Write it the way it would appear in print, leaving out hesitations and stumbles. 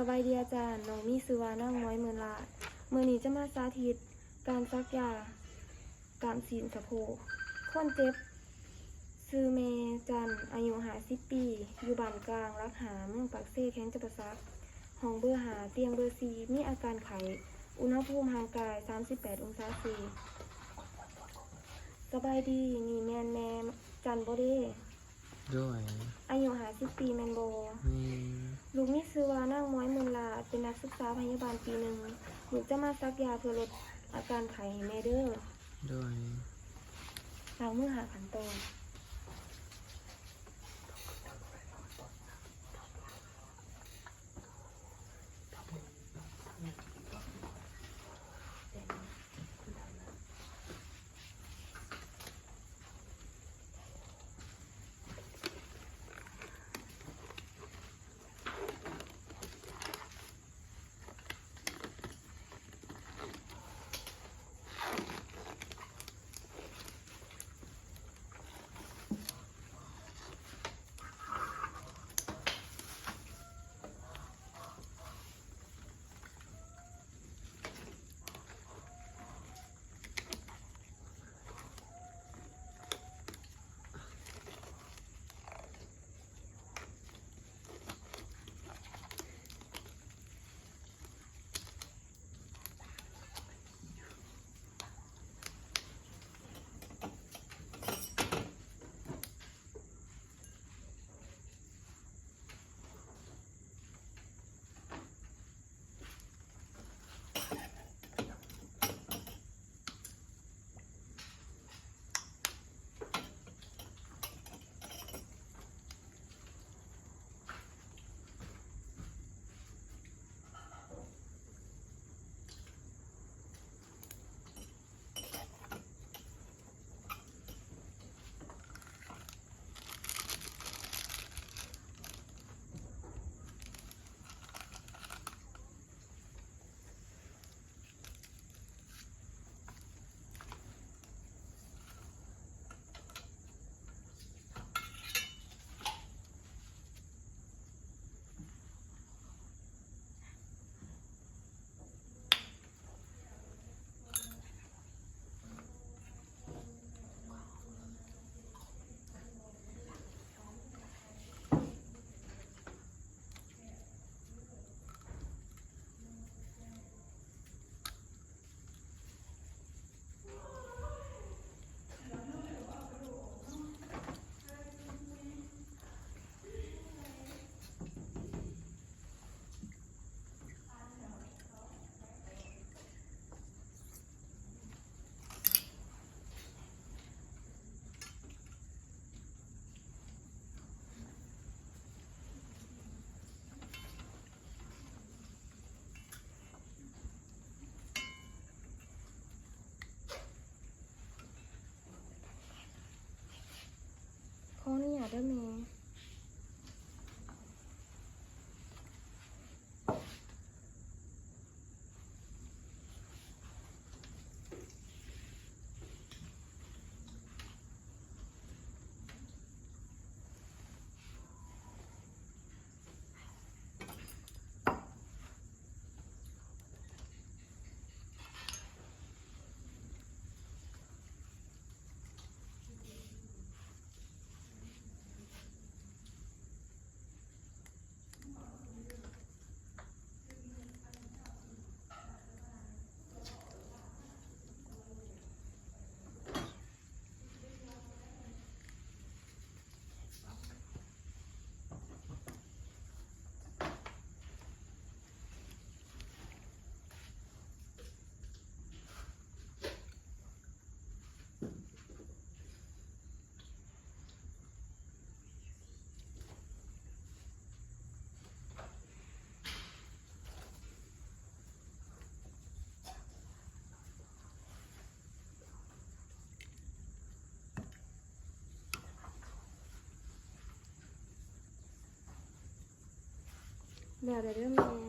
สบายดีอาจารย์น้องมีชื่อว่านั่งน้อยเมือนลาดมื้อนี้จะมาสาธิตการซักยากามศีลสะโพกคนเจ็บชื่อเมจันอายุ50 ปีอยู่บ้านกลางรักหาเมืองปากเซ่แข้งจะประซักห้องเบอร์5เตียงเบอร์4มีอาการไข้อุณหภูมิร่างกาย38องศาเซสบายดีนี่แม่จันบ่เด้ด้วยอายุ50 ปีแม่นบ่ลูกมีชื่อว่านั่งน้อยเมือนลาดเป็นนักศึกษาพยาบาลปี1ลูกจะมาซักยาเพื่อลดอาการไข้ให้แม่เด้อด้วยล้างมือหาขั้นตอนขออนุญาตเด้อแม่แล้วเด้อแม่